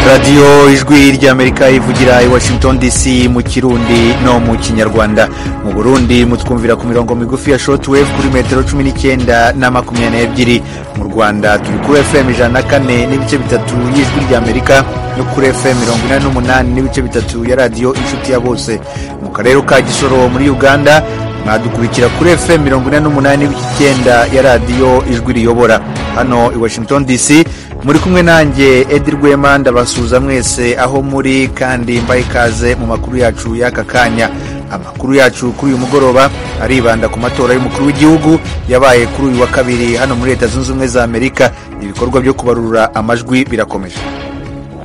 Radio ijwi ry'Amerika ivugira i Washington DC mu Kirundi no mu Kinyarwanda. Mu Burundi mutwumvira ku mirongo migufi ya shortwave kuri metero 19 na 22. Mu Rwanda turi kuri FM 104 n'ibice bitatu y'ijwi ry'Amerika no kuri FM 88 n'ibice bitatu ya radio inshuti ya bose. Mu karere ka Gisoro muri Uganda mwadukurikira kuri FM 88 n'ibice 9 ya radio ijwi riyobora. Hano i Washington DC muri kumwe nanjye Edi Rwema ndabasuza mwese aho muri kandi mbaye ikaze mu makuru yacu y'aka kanya. Amakuru yacu kuri uyu mugoroba aribanda ku matora y'umukuru w'igihugu yabaye kuri uyu wa kabiri hano muri Leta Zunze Ubumwe za Amerika. Ibikorwa byo kubarura amajwi birakomeje.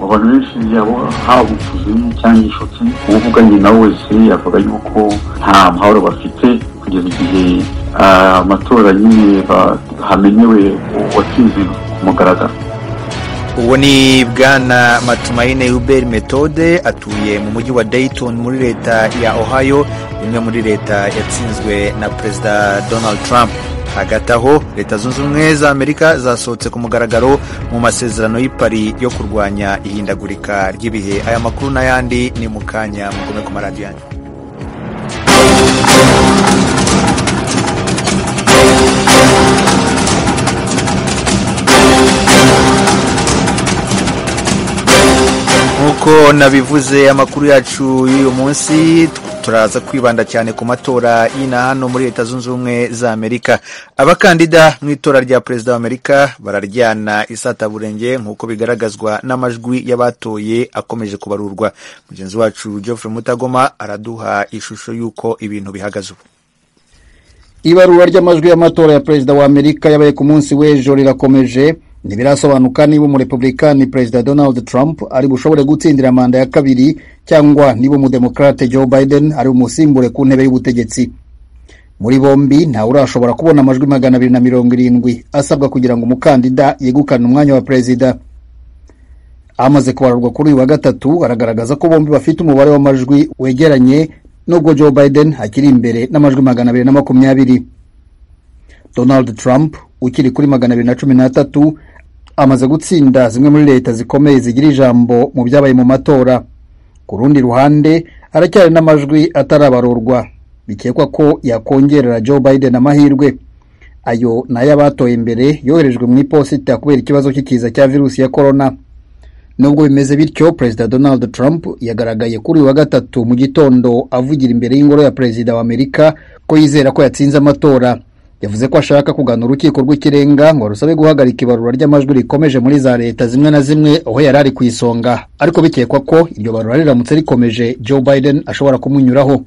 Abantu benshi yabo habutuze cyangwa ishoti uvuganye nawe wese yavuga yuko nta mahoro bafite kugeza igihe amatora nyine hamenyewe watsinze mugaragara. Uwo ni Bwana Matumaine Hubert Methode atuye mu mujyi wa Dayton muri leta ya Ohio, imwe muri leta yatsinzwe na Perezida Donald Trump. Hagati aho Leta Zunze Ubumwe za Amerika zasohotse ku mugaragaro mu masezerano y'Ipari yo kurwanya ihindagurika ry'ibihe. Aya makuru n'ayandi ni mukanya mugume ku maradiyo yanyu. Nkuko nabivuze amakuru yacu y'uyu munsi turaza kwibanda cyane ku matora y'inahano muri Leta Zunze Ubumwe za Amerika. Abakandida mu itora rya Perezida wa Amerika bararyana isataburenge nkuko bigaragazwa n'amajwi y'abatoye akomeje kubarurwa. Mugenzi wacu Geoffrey Mutagoma araduha ishusho y'uko ibintu bihagaze ubu. Ibarura ry'amajwi y'amatora ya Perezida wa Amerika yabaye ku munsi w'ejo rirakomeje. Ntibirasobanuka niba umurepublikani Perezida Donald Trump ari bushobore gutsindira manda ya kabiri cyangwa niba umudemokrate Joe Biden ari umusimbure ku ntebe y'ubutegetsi. Muri bombi nta urashobora kubona amajwi 270 asabwa kugira ngo umukandida yegukane umwanya wa perezida. Amaze kubarurwa kuri uyu wa gatatu aragaragaza ko bombi bafite umubare w'amajwi wegeranye nubwo Joe Biden akiri imbere n'amajwi 220. Donald Trump ukiri kuri 213 amaze gutsinda zimwe muri leta zikomeye zigira ijambo mu byabaye mu matora. Ku rundi ruhande aracyari n'amajwi atarabarurwa bikekwa ko yakongerera Joe Biden amahirwe. Ayo nayo abatoye imbere yoherejwe mu iposita kubera ikibazo cy'ikiza cya virusi ya corona. Nubwo bimeze bityo Perezida Donald Trump yagaragaye kuri wa gatatu mu gitondo avugira imbere y'ingoro ya Perezida wa Amerika ko yizera ko yatsinze amatora. Yavuze ko ashaka kugana urukiko rw'ikirenga ngo rusabe guhagarika ibarura ry'amajwi rikomeje muri za leta zimwe na zimwe aho yarari ku isonga, ariko bikekwa ko iryo barura riramutse rikomeje Joe Biden ashobora kumunyuraho.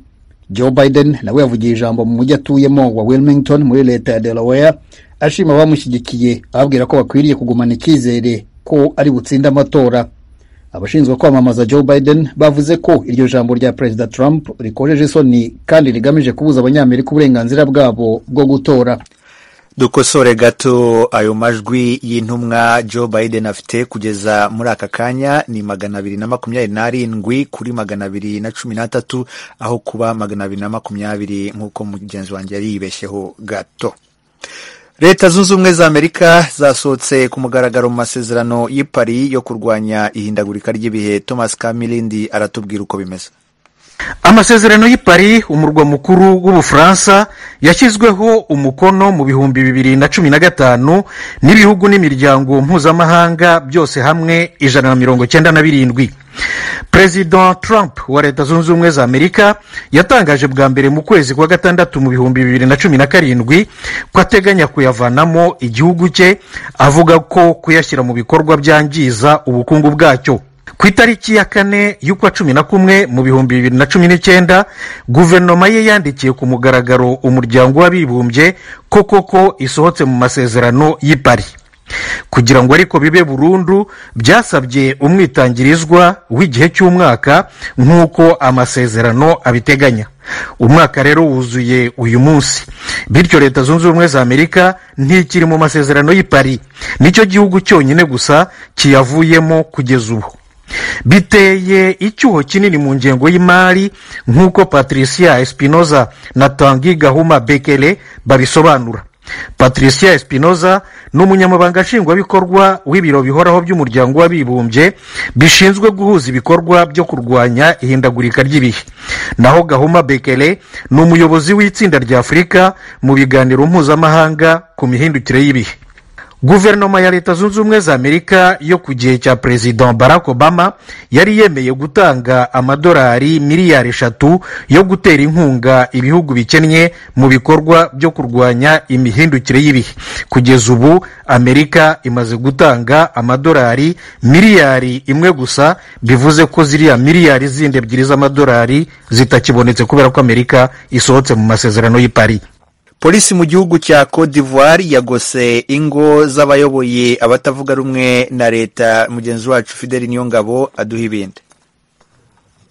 Joe Biden nawe yavugiye ijambo mu mujyi atuyemo wa Wilmington muri leta ya Delaware ashima abamushyigikiye ababwira ko bakwiriye kugumana icyizere ko ari butsinda amatora. Abashinzwe kwamamaza Joe Biden bavuze ko iryo jambo rya Perezida Trump rikojeje isoni kandi rigamije kubuza abanyamerika uburenganzira bwabo bwo gutora. Dukosore gato ayo majwi y'intumwa Joe Biden afite kugeza muri aka kanya ni 227 kuri 213 aho kuba 220 nkuko mugenzi wanjye yari yibeshyeho gato. Leta Zunze Ubumwe za Amerika zasohotse ku mugaragaro mu masezerano y'Ipari yo kurwanya ihindagurika ry'ibihe. Thomas Kamilindi aratubwira uko bimeze. Amasezerano y'Ipari umurwa mukuru w'Ubufaransa yashyizweho umukono mu 2015 n'ibihugu n'imiryango mpuzamahanga byose hamwe 197. President Trump wa Leta Zunze Ubumwe za Amerika yatangaje bwa mbere mu kwezi kwa gatandatu mu 2017 ko ateganya kuyavanamo igihugu cye, avuga ko kuyashyira mu bikorwa byangiza ubukungu bwacyo. Ku itariki ya 4 y'ukwa 11 mu 2019 guverinoma ye yandikiye ku mugaragaro umuryango w'abibumbye koko isohotse mu masezerano y'Ipari. kugira ngo ariko bibe burundu byasabye umwitangirizwa w'igihe cy'umwaka nk'uko amasezerano abiteganya. Umwaka rero wuzuye uyu munsi, bityo leta zunze ubumwe za Amerika ntikiri mu masezerano y'i Paris. Nicyo gihugu cyonyine gusa kiyavuyemo kugeza ubu. Biteye icyuho kinini mu ngengo y'imari nk'uko Patricia Espinoza na Tanguy Gahuma Bekele babisobanura. Patricia Espinoza ni umunyamabanga nshingwabikorwa w'ibiro bihoraho by'umuryango w'abibumbye bishinzwe guhuza ibikorwa byo kurwanya ihindagurika ry'ibihe. Naho Gahuma Bekele ni umuyobozi w'itsinda rya Afurika mu biganiro mpuzamahanga ku mihindukire y'ibihe. Guverinoma ya leta zunze ubumwe za Amerika yo ku gihe cya Perezida Barack Obama yari yemeye gutanga amadolari miliyari 3 yo gutera inkunga ibihugu bikennye mu bikorwa byo kurwanya imihindukire y'ibihe. Kugeza ubu Amerika imaze gutanga amadolari miliyari 1 gusa, bivuze ko ziriya miliyari zindi 2 z'amadolari zitakibonetse kubera ko Amerika isohotse mu masezerano y'i Paris. Polisi mu gihugu cya Cote d'Ivoire yagose ingo z'abayoboye abatavuga rumwe na leta. Mugenzi wacu Fideli Niyongabo aduha ibindi.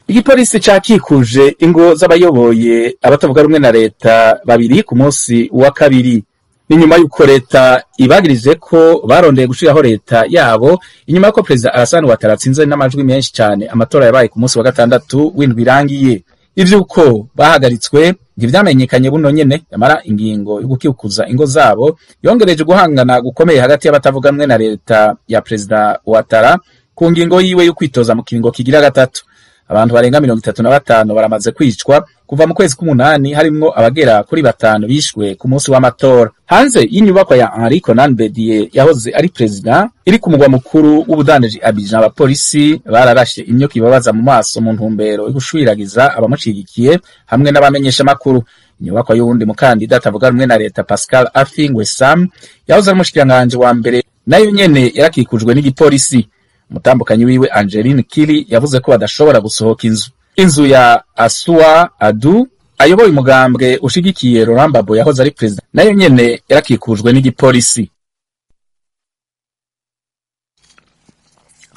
Igipolisi cyakikuje ingo z'abayoboye abatavuga rumwe na leta babiri ku munsi wa kabiri. Ni nyuma y'uko leta ibagirije ko barondeye gushiraho leta yabo inyuma y'uko Perezida Alassane Ouattara atsinze n'amajwi menshi cyane amatora yabaye ku munsi wa gatandatu w'indwi irangiye. Ivyuko bahagaritswe ntivyamenyekanye buno nyene, yamara ingingo yo gukikuza ingo zabo yongereje guhangana gukomeye hagati y'abatavuga rumwe na leta ya Perezida Ouattara ku ngingo yiwe yo kwitoza mu kiringo kigira gatatu. Abantu barenga 35 baramaze kwicwa kuva mu kwezi k'umunani, harimwo abagera kuri 5 bishwe ku munsi w'amatora. Hanze y'inyubako ya Henri Konan Bedie yahoze ari president iri ku mugwa mukuru w'ubudandaji Abidjan, abapolisi bararashe imyuka ibabaza mu maso mu ntumbero yo gushwiragiza abamucigikiye hamwe n'abamenyesha makuru. Inyubako y'uwundi mukandida atavuga rumwe na leta Pascal Afingwe Sam yahoze ari umushikiranganje wa mbere nayo nyene yarakikujwe n'igipolisi. Umutambukanyi wiwe Angeline Kili yavuze ko badashobora gusohoka inzu ya Asua Adu ayoboye umugambwe ushigikiye Laurent Gbagbo yahoze ari president nayo nyene yarakikujwe n'igipolisi.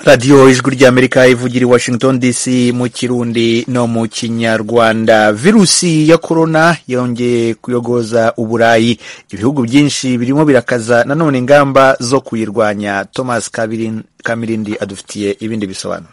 Radio Ijwi ry'Amerika ivugira i Washington DC mu Kirundi no mu Kinyarwanda. Virusi ya corona yongeye kuyogoza Uburayi. Ibihugu byinshi birimo birakaza nanone ingamba zo kuyirwanya. Thomas Kamirindi adufitiye ibindi bisobanuro.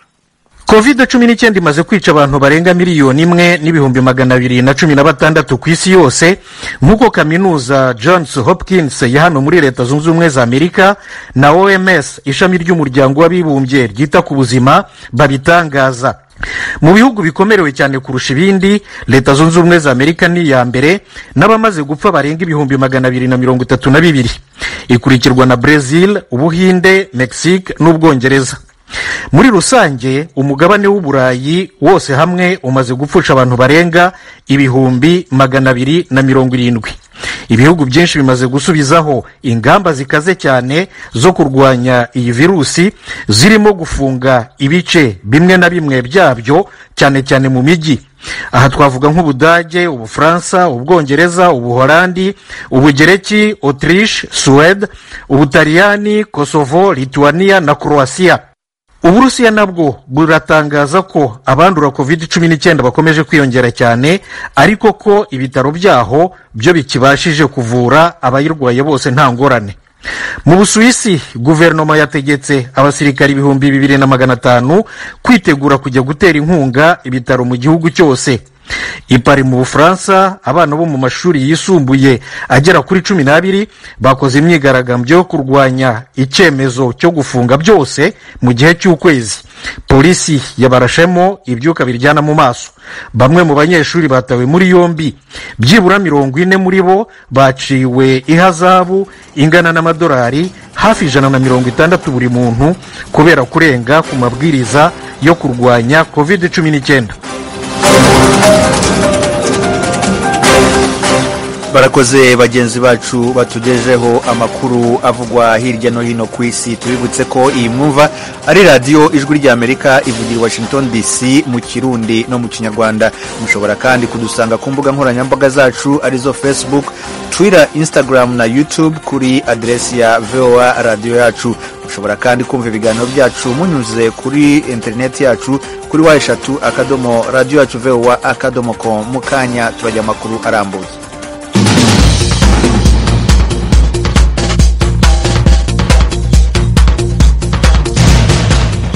COVID-19 imaze kwica abantu barenga 1,216,000 ku isi yose, nk'uko kaminuza Johns Hopkins ya hano muri leta zunze ubumwe za Amerika na OMS ishami ry'umuryango w'abibumbye ryita ku buzima babitangaza. Mu bihugu bikomerewe cyane kurusha ibindi, leta zunze ubumwe za Amerika ni ya mbere n'abamaze gupfa barenga 232,000. Ikurikirwa na Brazil, Ubuhinde, Mexique n'Ubwongereza. Muri rusange umugabane w'Uburayi wose hamwe umaze gupfusha abantu barenga 270,000. Ibihugu byinshi bimaze gusubizaho ingamba zikaze cyane zo kurwanya iyi virusi, zirimo gufunga ibice bimwe na bimwe byabyo cyane cyane mu mijyi. Aha twavuga nk'Ubudage, Ubufaransa, Ubwongereza, Ubuholandi, Ubugereki, Autriche, Suède, Ubutaliyani, Kosovo, Lithuania na Croatia. Uburusiya nabwo buratangaza ko abandura COVID-19 bakomeje kwiyongera cyane, ariko ko ibitaro byaho byo bikibashije kuvura abayirwaye bose nta ngorane. Mu Busuwisi guverinoma yategetse abasirikari 2,500 kwitegura kujya gutera inkunga ibitaro mu gihugu cyose. Ipari mu Bufaransa abana bo mu mashuri yisumbuye agera kuri 12 bakoze imyigaragambyo yo kurwanya icyemezo cyo gufunga byose mu gihe cy'ukwezi. Polisi yabarashemo ibyuka biryana mu maso. Bamwe mu banyeshuri batawe muri yombi, byibura 40 muri bo baciwe ihazabu ingana n'amadolari hafi 160 buri muntu kubera kurenga ku mabwiriza yo kurwanya COVID-19. barakoze bagenzi bacu batugejeho amakuru avugwa hirya no hino ku isi. Tubibutse ko iyi mwumva ari radiyo ijwi ry'Amerika ivugira i Washington DC mu Kirundi no mu Kinyarwanda. Mushobora kandi kudusanga ku mbuga nkoranyambaga zacu arizo Facebook, Twitter, Instagram na YouTube kuri adresi ya VOA radio yacu. Mushobora kandi kumva ibiganiro byacu munyuze kuri internet yacu kuri wa3.radio.voa.com. Mukanya turajya amakuru arambuye.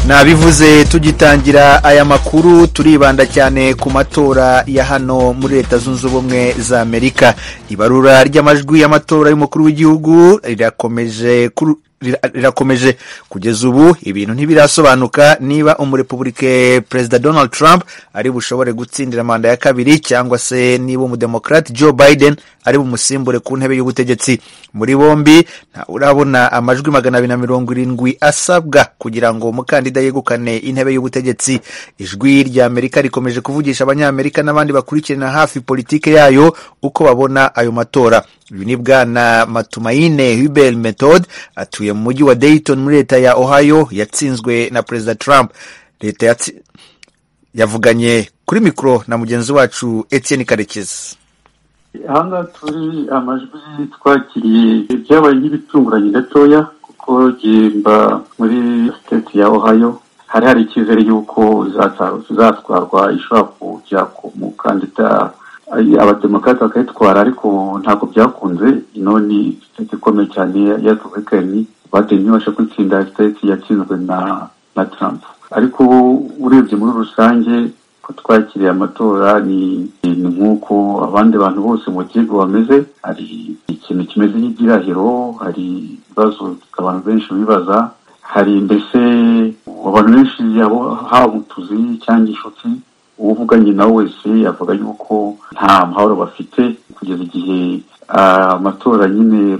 Nabivuze tugitangira aya makuru, turibanda cyane ku matora ya hano muri Leta Zunze Ubumwe za Amerika. Ibarura ry'amajwi y'amatora y'umukuru w'igihugu rirakomeje kugeza ubu. Ibintu ntibirasobanuka niba umurepublike President Donald Trump ari bushobore gutsindira manda ya kabiri cyangwa se niba umudemokrate Joe Biden ari bumusimbure ku ntebe y'ubutegetsi. Muri bombi nta urabona amajwi 270 asabwa kugira ngo umukandida yegukane intebe y'ubutegetsi. Ijwi rya Amerika rikomeje kuvugisha abanyamerika n'abandi bakurikirana hafi politike yayo uko babona ayo matora. Uyu ni Bwana Matumaine Hubel Method, atuye mu mujyi wa Dayton muri leta ya Ohio, yatsinzwe na President Trump. Leta yavuganye kuri mikro na mugenzi wacu Etienne Karekezi. Hanga turi amajwi twakiriye byabaye nk'ibitunguranye gatoya kuko gimba muri state ya Ohio hari icyizere yuko zatwarwa ishobora kujya ku mukandida abademokrate bakayitwara, ariko ntabwo byakunze. None state ikomeye cyane ya Republican batenyubasha kwitsinda state yatsinzwe na Trump. Ariko urebye muri rusange ko twakiriye amatora ni nk'uko abandi bantu bose mu gihugu bameze. Hari ikintu kimeze nk'igirahiro, hari ibibazo abantu benshi bibaza, hari mbese abantu benshi haba utuzi cyangwa inshuti uvuganye nawe wese avuga yuko nta mahoro bafite kugeza igihe amatora nyine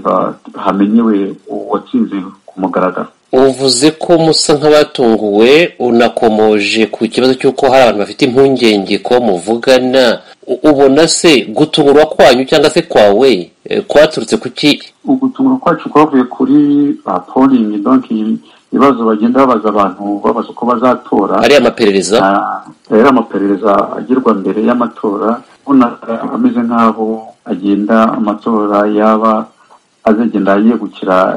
hamenyewe uwatsinze ku mugaragaro. Uvuze ko musa nk'abatunguwe, unakomoje ku kibazo cy'uko hari abantu bafite impungenge ko muvugana. Ubona se gutungurwa kwanyu cyangwa se kwawe kwaturutse kuki? Ugutungurwa kwacu kwavuye kuri polling, donc ibibazo bagenda babaza abantu babaza uko bazatora. Ari amaperereza? Ari amaperereza agirwa mbere y'amatora, ubona ameze nk'aho agenda amatora yaba azagenda yegukira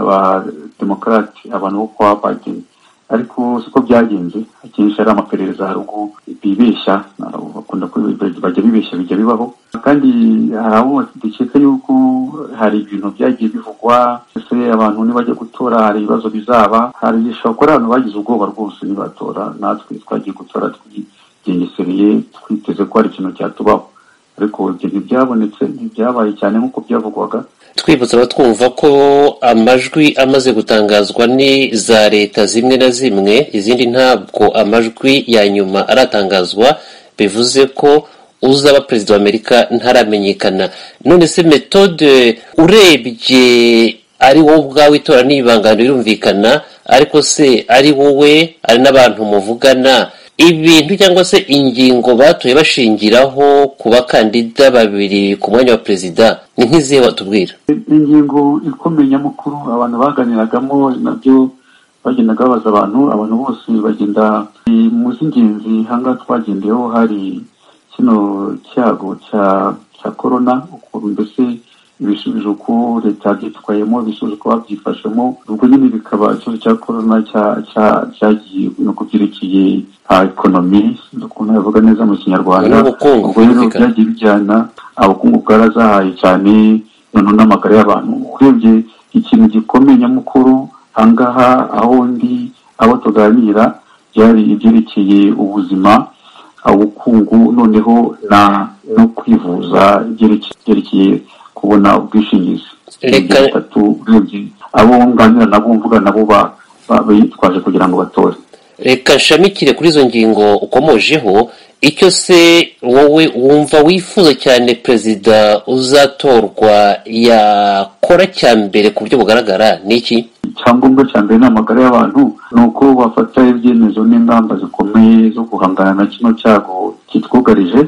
abademokrate abantu bo kwa Biden, ariko siko byagenze. Akenshi ari amaperereza harugo bibeshya, bakunda bajya bibeshya bijya bibaho, kandi hari abo dukeka yuko hari ibintu byagiye bivugwa ese abantu nibajya gutora hari ibibazo bizaba, hari ishobora abantu bagize ubwoba rwose nibatora. Natwe twagiye gutora twigengesereye twiteze ko hari ikintu cyatubaho, ariko ibyo ntibyabonetse, ntibyabaye cyane nk'uko byavugwaga. Twibutsa abatwumva ko amajwi amaze gutangazwa ni za leta zimwe na zimwe, izindi ntabwo amajwi ya nyuma aratangazwa, bivuze ko uzaba perezida wa Amerika ntaramenyekana. None se Methode, urebye ari wowe ubwawe itora n'ibangano birumvikana, ariko se ari wowe ari n'abantu muvugana, ibintu cyangwa se ingingo batoye bashingiraho ku bakandida babiri ku mwanya wa perezida ni nk'izihe watubwira? Ingingo ikomeye nyamukuru abantu baganiragamo nabyo bagendaga babaza abantu bose bagenda mu z'ingenzi. Hanga twagendeyeho hari kino cyago cya corona, ukuntu mbese ibisubizo ko leta byitwayemo, ibisubizo ko babyifashemo, ubwo nyine bikaba ikibazo cya corona cyagiye no kubyerekeye economy, ukuntu bavuga neza mu Kinyarwanda. Ubwo rero byagiye bijyana ubukungu bwarazahaye cyane, none n'amagara y'abantu. Urebye ikintu gikomeye nyamukuru hangaha aho ndi abo tuganira byari ibyerekeye ubuzima, ubukungu, noneho no kwivuza, byerekeye kubona ubwishingizi. Abo nganira nabo mvuga nabo bitwaje kugira ngo batore. Reka nshamikire kuri izo ngingo ukomojeho. Icyo se wowe wumva wifuza cyane perezida uzatorwa yakora cyambere ku buryo bugaragara niki? Icyangombwa cyambere n'amagara y'abantu, nuko bafata ibyemezo n'ingamba zikomeye zo guhangana na kino cyago kitwugarije.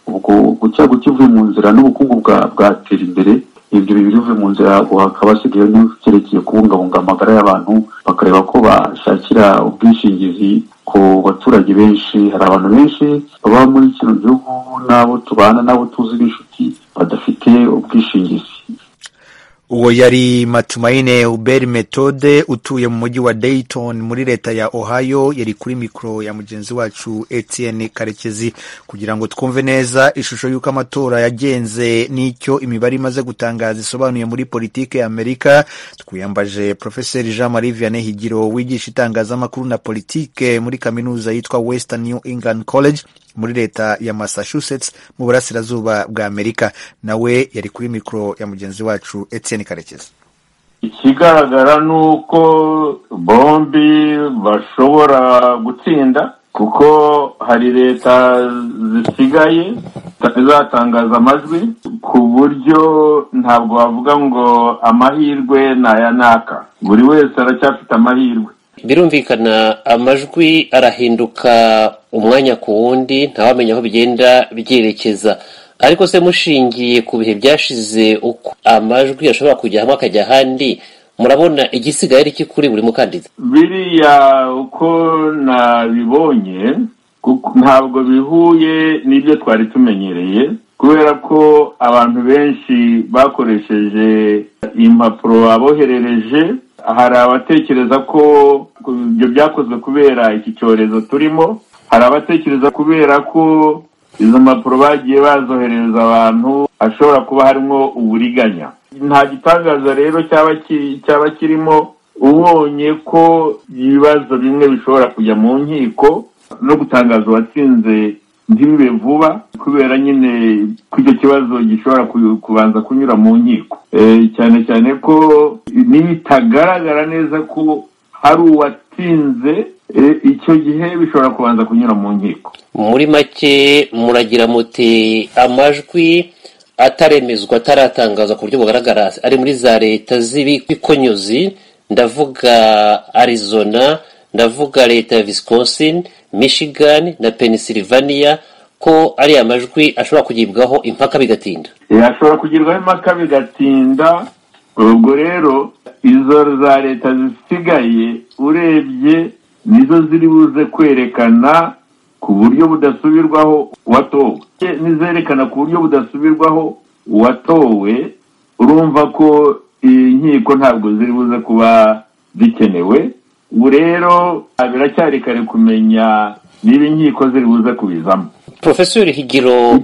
Ubu gucyago kivuye mu nzira n'ubukungu bwatera imbere, ibyo bivuye mu nzira hakaba hasigaye n'icyerekeye kubungabunga amagara y'abantu, bakareba ko bashakira ubwishingizi ku baturage benshi. Hari abantu benshi baba muri kino gihugu n'abo tubana n'abo tuzi b'inshuti badafite ubwishingizi. Uwo yari Matumaine Hubert Methode utuye mu mujyi wa Dayton muri leta ya Ohio, yari kuri mikro ya mugenzi wacu Etienne Karekezi kugira ngo twumve neza ishusho y'uko amatora yagenze n'icyo imibare imaze gutangaza isobanuye muri politike ya Amerika. Twiyambaje Professor Jean-Marie Vianney Higiro wigisha itangazamakuru na politike muri kaminuza yitwa Western New England College muri leta ya Massachusetts mu burasirazuba bwa Amerika. Nawe yari kuri mikro ya mugenzi wacu Etienne Karekezi. Ikigaragara nuko bombi bashobora gutsinda, kuko hari leta zisigaye zatangaza amajwi ku buryo ntabwo bavuga ngo amahirwe nayanaka, buri wese aracyafite amahirwe. Birumvikana amajwi arahinduka umwanya ku wundi, ntawamenya aho bigenda byerekeza. Ariko se mushingiye ku bihe byashize uko amajwi ashobora kujya hamwe akajya ahandi, murabona igisigaye ari kuri buri mukandida? Biriya uko nabibonye ntabwo bihuye n'ibyo twari tumenyereye, kubera ko abantu benshi bakoresheje impapuro aboherereje. Hari abatekereza ko ibyo byakozwe kubera iki cyorezo turimo, hari abatekereza kubera ko izo mpapuro bagiye bazohereza abantu ashobora kuba harimo uburiganya. Nta gitangaza rero cyaba kirimo, ubonye ko ibibazo bimwe bishobora kujya mu nkiko no gutangaza uwatsinze ntibibe vuba, kubera nyine ko icyo kibazo gishobora kubanza kunyura mu nkiko, cyane cyane ko nibitagaragara neza ko hari uwatsinze, icyo gihe bishobora kubanza kunyura mu nkiko. Muri make muragira muti amajwi ataremezwa ataratangazwa ku buryo bugaragara ari muri za leta z'ibikonyozi, ndavuga Arizona, ndavuga leta ya Wisconsin, Michigan na Pennsylvania, ko ari amajwi ashobora kugibwaho impaka bigatinda. Ashobora kugirwaho impaka bigatinda. Ubwo rero izo za leta zisigaye urebye nizo ziri buze kwerekana ku buryo budasubirwaho uwatowe. Nizerekana ku buryo budasubirwaho uwatowe, urumva ko inkiko ntabwo ziri buze kuba zikenewe. Ubu rero biracyari kare kumenya niba inkiko ziri buze kubizamo. Professor Higiro,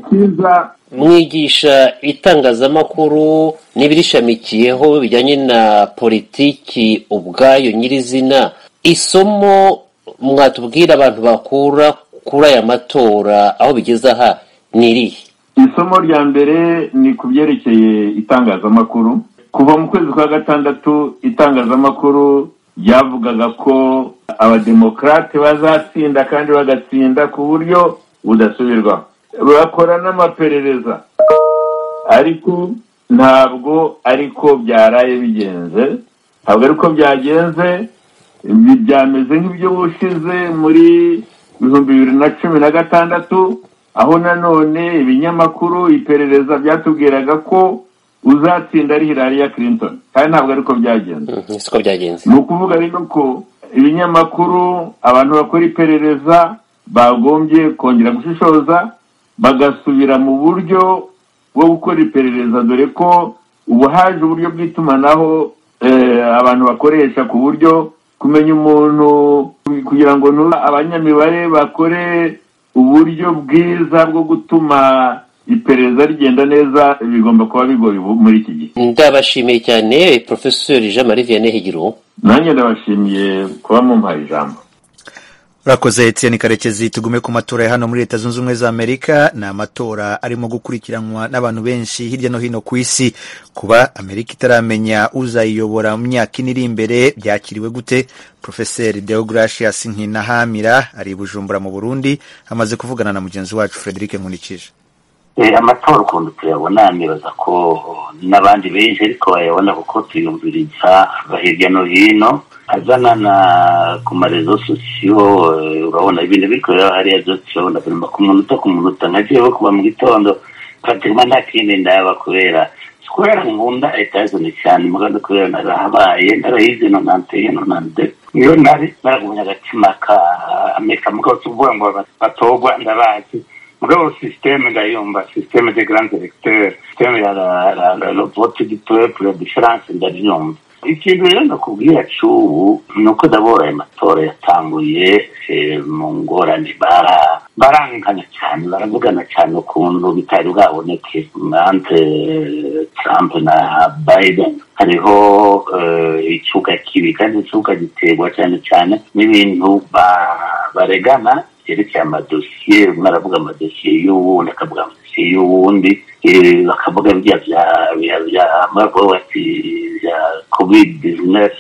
mwigisha itangazamakuru n'ibirishamikiyeho bijyanye na politiki ubwayo nyirizina, isomo mwatubwira abantu bakura kuri aya matora aho bigeze aha ni irihe? Isomo rya mbere ni ku byerekeye itangazamakuru. Kuva mu kwezi kwa gatandatu itangazamakuru ryavugaga ko abademokrate bazatsinda kandi bagatsinda ku buryo budasubirwaho. Bakora n'amaperereza, ariko ntabwo ariko byaraye bigenze, ntabwo ariko byagenze. Byameze nk'ibyo bushize muri 2016, aho nanone ibinyamakuru iperereza byatubwiraga ko uzatsinda ari Hillary Clinton, kandi ntabwo ariko byagenze. Siko byagenze. Ni ukuvuga rero ko ibinyamakuru, abantu bakora iperereza bagombye kongera gushishoza, bagasubira mu buryo bwo gukora iperereza, dore ko ubu haje uburyo bw'itumanaho abantu bakoresha ku buryo kumenya umuntu, kugira ngo abanyamibare bakore uburyo bwiza bwo gutuma iperereza rigenda neza, bigomba kuba bigoye muri iki gihe. Ndabashimiye cyane Professor Jean-Marie Vianney Higiro. Nanjye ndabashimiye kuba mumpaye ijambo. Urakoze Etienne Karekezi. Tugume ku matora ya hano muri Leta Zunze Ubumwe za Amerika. Ni amatora arimo gukurikiranwa n'abantu benshi hirya no hino ku isi. Kuba Amerika itaramenya uzayiyobora mu myaka iri imbere byakiriwe gute? Professor Deogracias Nkinahamira ari Bujumbura mu Burundi, amaze kuvugana na mugenzi wacu Frederic Nkunikije. amatora ukuntu tuyabona nibaza ko n'abandi benshi ariko bayabona kuko tuyumviriza hirya no hino azanana ku marezo sosiyo. Urabona ibintu bikorera hariya byose urabona birimo ku munota nka jewe kuba mu gitondo pratikima nta kindi ndaba kubera nkunda etazone cyane muganda kubera narahabaye narahize no nante iyo naragumya agatima ka Amerika mugabo tuvuga ngo batogwa ndabazi mugabo système ndayumva système de grands électeurs système ya la vote du peuple différence ndabyumva. Ikintu rero nakubwira cy'ubu ni uko ndabona amatora yatanguye mu ngorane barangana cyane baravugana cyane ukuntu bitari bwaboneke entre Trump na Biden. Hariho icyuka kibi kandi icyuka giterwa cyane cyane n'ibintu baregana yerekeye amadosiye. Mwaravuga amadosiye y'uwundi akavuga amadosiye y'uwundi bakavuga bya mwavuga bati ya COVID-19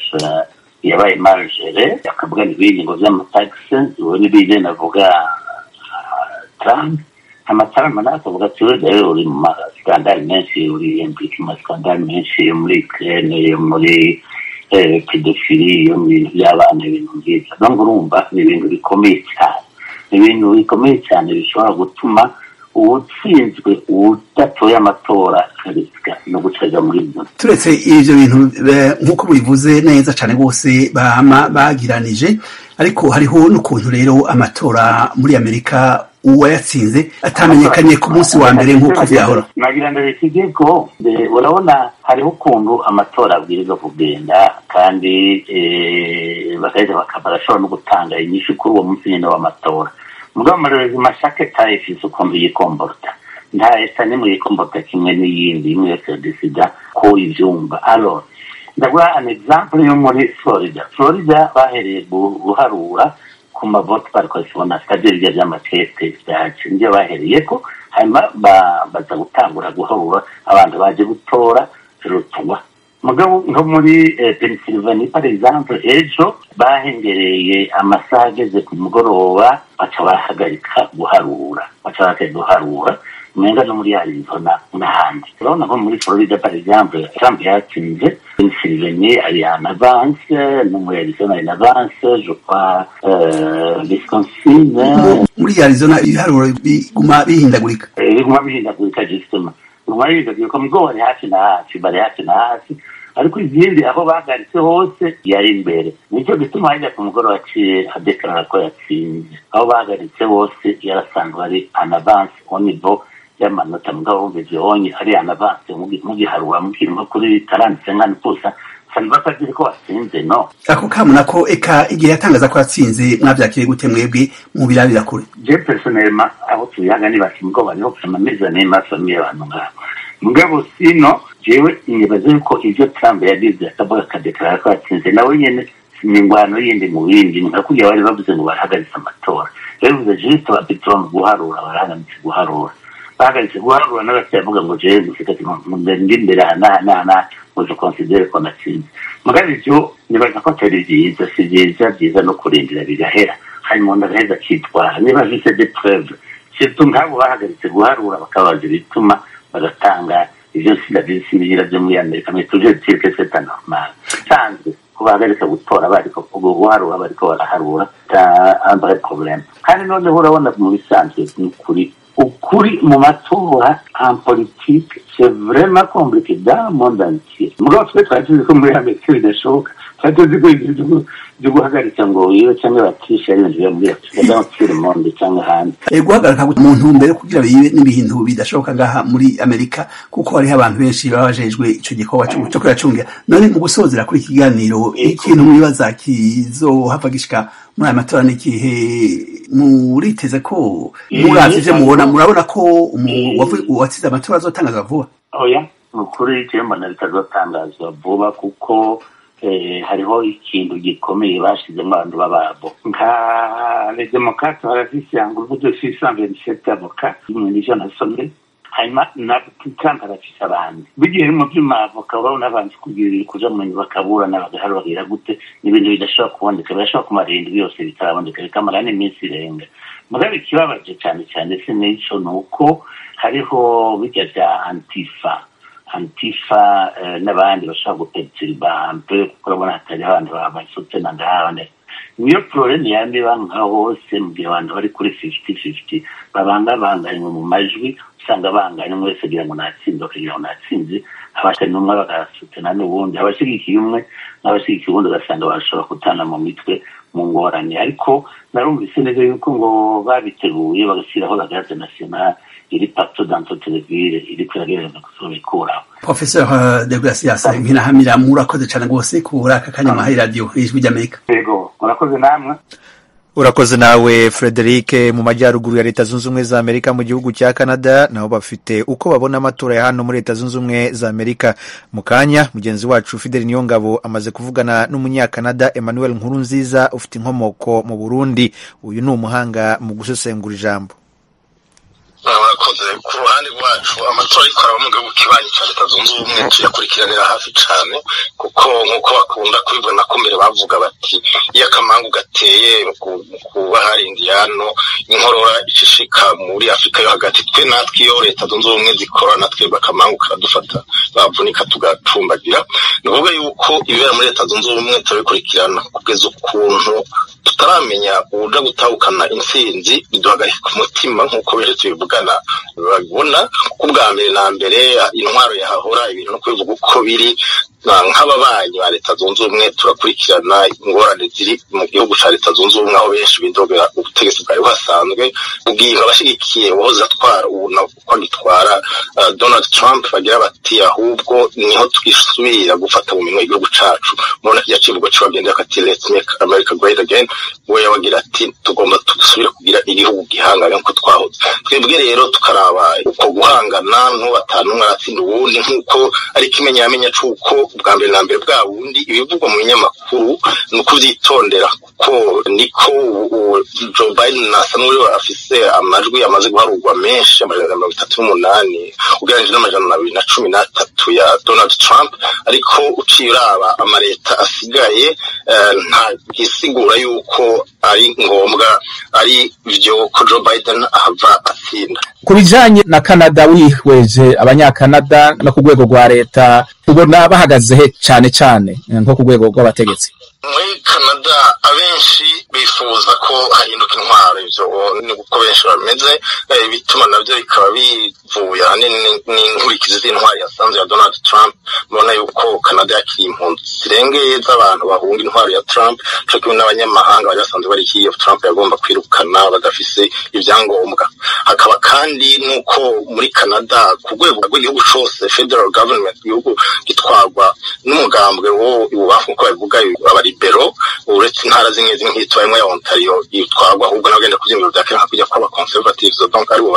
yabaye margere akavuga n'ibindi ngo by'amataxe n'ibindi navuga Trump amatarama nakavuga rero uri mu skandal menshi uri impliqué mu skandal menshi muri Ukraine muri pedophilie yo mu bintu by'abana ibintu nk'ibyo. Donc urumva ni ibintu bikomeye cyane bishobora gutuma uwutsinzwe udatoye amatora akarisika no gucaja muri byo. Turetse ivyo bintu nk'uko bivuze neza cyane bose bagiranije, ariko hariho n'ukuntu rero amatora muri Amerika uwayatsinze atamenyekanye ku munsi wa mbere nk'uko vyahora. Nagira ndabikije ko urabona hariho ukuntu amatora abwirizwa kugenda kandi bakaheza barashobora no gutanga inyishu kuri uwo munsi nyine w'amatora. Mugabo amarorezi mashake tayifise ukuntu yikomborta nta esa nimwe yikomborta kimwe n'iyindi imwe yose decida ko ivyumva. Alors ndaguha an example yo muri Florida bahereye guharura ku mavote barikosibona sitadiri vy'amateste vyacu nivyo bahereyeko, hanyuma baza gutangura guharura abantu baje gutora rutuba. Mugabo nko muri Pennsylvania par exemple ejo bahengereye amasaha ageze ku mugoroba baca bahagarika guharura umenga no muri Arizona n'ahandi. Urabona nko muri Florida par exemple Trump yatsinze, Pennsylvania ari en avance, no muri Arizona ari en avance, je crois Wisconsin. Muri Arizona ibiharuro biguma bihindagurika justement biguma mugabo ari hafi na hafi ariko izindi aho bagaritse hose yari imbere. Nicyo gituma hajya ku mugoroba aciye adekarara ko yatsinze. Aho bagaritse hose yarasanzwe ari en avance au niveau y'amanota mugabo wumvise onye ari en avance mugiharura mukirimo kuri 45% sanba kazi ko watsinze no. Ako kamuna ko eka igihe yatangaza ko yatsinze mwavyakire gute mwebwe mu birabira kure? Je personnellement aho tuyaga ni bakimgo bariho kusema meza nema famille abantu ngabo. Mugabo sino jewe nibaze yuko ivyo Trump yagize akavuga akadeklara ko yatsinze nawe nyene n'ingwano yindi mu bindi nkakugira bari bavuze ngo barahagaritse amatora. Rero bivuze juste Trump guharura barahagaritse guharura n'abacyavuga ngo jewe gufika ndindira na muzo considere ko natsinze. Mugabo ivyo nibaza ko atari byiza, si byiza no kurindira bigahera hanyuma ndagaheza kitwara niba vise de preuve surtout nk'abo bahagaritse guharura bakabaza bituma bagatanga ivyo sinabisigira byo muri Amerika mais toujours dire que c'est normal sanzwe kubahagarika gutora bariko guharura bariko baraharura un vrai problème. Kandi none urabona mu bisanzwe ukuri mu matora en politique c'est vraiment compliqué dans le monde entier. Mugabo twe twagize ko muri Amerika bidashoboka twatuzi ko ibyo guhagarika ngo iyo cyangwa batisha ari ibintu muri Afrika dans le monde cyangwa handi. Guhagarika mu ntumbero kugira bibe n'ibintu bidashoboka ngaha muri Amerika kuko hari abantu benshi babajejwe ico gikorwa cyo kuracungira. None mu gusozera kuri ikiganiro ikintu mwibaza kizohava gishika muri aya matora n'ikihe muriteze ko muravye murabona ko uwatsinze amatora azotangazwa vuba? Oya ukuri cyembana bitazotangazwa vuba kuko hariho ikintu gikomeye bashizemo abantu bababo nka les démocrates barafise un groupe de 627 avocats muri jeune assemblée hanyuma na Trump arafise abandi bigiye mu by'amavoka urabona abandi kuja mu bakaburana bagahara bagira gute n'ibintu bidashobora kuboneka birashobora kumara ibintu byose bitaraboneka bikamara n'iminsi irenga mugabe ikibabaje cyane cyane se n'icyo nuko hariho bijya bya antifa n'abandi bashaka guperturba ampe kurabona hatari abantu babasutse n'abandi niyo problème yandi banka hose mu gihe abantu bari kuri 50-50 babangabanganye mu majwi usanga banganye mwese kugira ngo natsinze kugira ngo natsinze abashaka n'umwe bagasutana n'ubundi abashigikiye umwe n'abashigikiye ubundi ugasanga bashobora kutana mu mitwe mu ngorane ariko narumvise neza yuko ngo babiteguye bagashyiraho la garde nationale iri partout dans toute la ville iri kugerageza kusobikuraho. Professeur de Gracias nkinahamira murakoze cyane rwose kubura aka kanya maha radio ijwi ry'Amerika. Yego murakoze namwe. Urakoze nawe Frederic. Mu majyaruguru ya Leta Zunze Ubumwe za Amerika mu gihugu cya Canada nabo bafite uko babona amatora ya hano muri Leta Zunze Ubumwe za Amerika. Mu kanya mugenzi wacu Fidel Niyongabo amaze kuvugana n'umunyakanada Emmanuel Nkurunziza ufite inkomoko mu Burundi. Uyu ni umuhanga mu gusesengura ijambo. Murakoze. Ku ruhande rwacu amatora ariko araba mu gihugu kibanyi cya Leta Zunze Ubumwe tuyakurikiranira hafi cyane kuko nk'uko bakunda kubibona ko mbere bavuga bati iyo akamangu gateye kuba hari indiyano inkorora icishika muri Afurika yo hagati twe natwe iyo Leta Zunze Ubumwe zikora natwe bakamangu karadufata bavunika tugacumbagira ni ukuvuga yuko ibera muri Leta Zunze Ubumwe turabikurikirana kugeza ukuntu tutaramenya uburyo gutahukana intsinzi biduhagarika ku mutima nk'uko bere tubivugana babibona kuko bwa mbere na mbere intwaro yahahora ibintu no kubivuga uko biri nk'ababanyi ba Leta Zunze Ubumwe turakurikirana ingorane ziri mu gihugu cya Leta Zunze Ubumwe aho benshi bidogera ubutegetsi bwari buhasanzwe ubwinga abashyigikiye uwahoze atwara ubu nako agitwara Donald Trump bagira bati ahubwo niho twisubira gufata mu minwe igihugu cacu mubona kijya kivugo cy'abagendera kati let's make America great again we yabagira ati tugomba tugusubira kugira igihugu gihangana nko twahoze twebwe rero tukaraba uko guhangana n'ubatanu mwaratsinda ubundi nk'uko ari kimenyamenya c'uko bwa mbere na mbere bwa bundi ibivugwa mu binyamakuru ni ukubyitondera kuko niko Joe Biden asa n'uriwe afise amajwi amaze guharurwa menshi amajana 38 ugereranyije n'amajana 213 ya Donald Trump ariko uciye uraba amaleta asigaye nta gisigura yuko ari ngombwa ari byo ko Joe Biden ahava atsinda. Ku bijanye na Canada wihweje abanyakanada no ku rwego rwa leta ubona bahagaze he cyane cyane nko ku rwego rw'abategetsi? Muri Canada abenshi bifuza ko hahinduka intwaro ivyo ni uko benshi bameze bituma navyo bikaba bivuye n'inkurikizi z'intwari yasanzwe ya Donald Trump mubona yuko Canada yakiri impunzi zirengeye z'abantu bahunga intwaro ya Trump cyo kimwe n'abanyamahanga basanzwe bari hiyo Trump yagomba kwirukana badafise ibyangombwa. Hakaba kandi nuko muri Canada ku rwego rw'igihugu cyose federal government igihugu gitwarwa n'umugambwe wo ibubafu uko bavuga abaribero uretse intara zimwe nk'itwayemo ya Ontario yitwarwa ahubwo n'abagenda kubyimira bya kera kujya kw'aba conservatives donc ari bo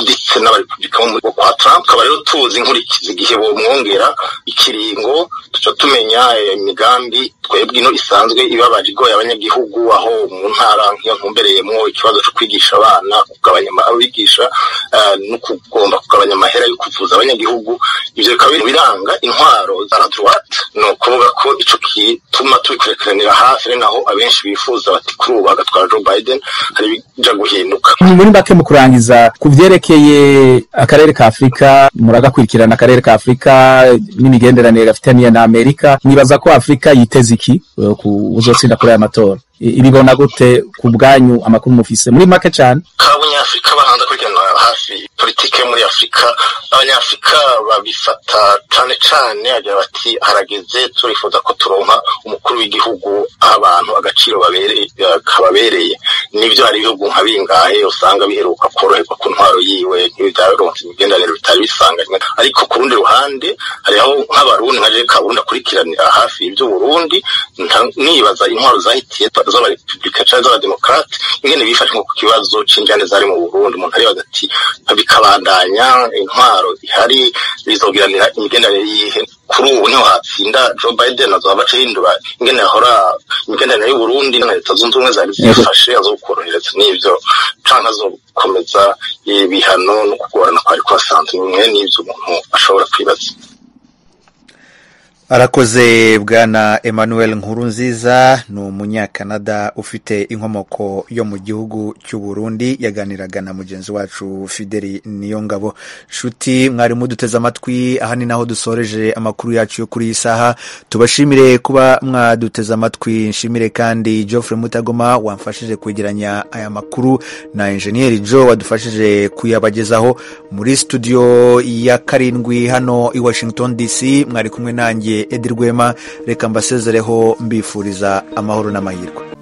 ndetse n'abarepublika mu kwa Trump kaba rero tuzi inkurikizi igihe bo mwongera ikiringo tuca tumenya imigambi twebwe ino isanzwe ibabaje igoye abanyagihugu aho mu ntara nk'iyo ntumbereyemo ikibazo cyo kwigisha abana kugabanya abigisha no kugomba kugabanya amahera yo kuvuza abanyagihugu ivyo bikaba biranga intwaro za droite no kuvuga ko ico kituma tubikurekeranira hafi naho abenshi bifuza bati kuri ubu agatwara Joe Biden hari bija guhinduka. Muri mbake mu kurangiza kuvyerekeye akarere ka Afrika muragakurikirana akarere ka Afrika n'imigenderanire gafitaniye na Amerika nibaza ko Afrika yiteze iki uzotsinda kuri aya matora ibibona gute ku bwanyu amakuru mufise muri make cyane? Abanyafrika bahanza kurikirana hafi politike muri Afrika abanyafrika babifata cyane agira bati harageze turifuza ko turonka umukuru w'igihugu abantu agaciro kababereye nivyo hari ibihugu nka bingahe usanga biheruka koroherwa ku ntwaro yiwe nk'ibyaronse imigenderanire bitari bisanganywe ariko ku rundi ruhande hariho nk'abarundi nkaje kabundi akurikiranira hafi ibyo Burundi nibaza intwaro zahitiye z'abarepublika cyangwa z'abademokrate ingene bifashe ku kibazo c'injyane zari mu Burundi umuntu ari bagati bikabandanya intwaro ihari bizogiranira imigenderanire yihe kuri ubu niho hatsinda Joe Biden azobaca hindura ingene yahora imigenderanire y'u Burundi na Leta Zunze Ubumwe zari zifashe azokorohereza n'ivyo canke azokomeza ibihano no kugorana kwari kwasanzwe bimwe n'ivyo umuntu ashobora kwibaza. Arakoze bwana Emmanuel Nkurunziza ni umunyakanada ufite inkomoko yo mu gihugu cy'u Burundi yaganiraga na mugenzi wacu Fideli Niyongabo. Shuti mwari muduteze amatwi, aha ni naho dusoreje amakuru yacu yo kuri isaha. Tubashimire kuba mwaduteze amatwi, nshimire kandi Geoffrey Mutagoma wamfashije kwegeranya aya makuru na Engineer Joe wadufashije kuyabagezaho. Muri studio ya 7 hano i Washington DC mwari kumwe nanjye Edirwema. Reka mbasezereho mbifuriza amahoro n'amahirwe.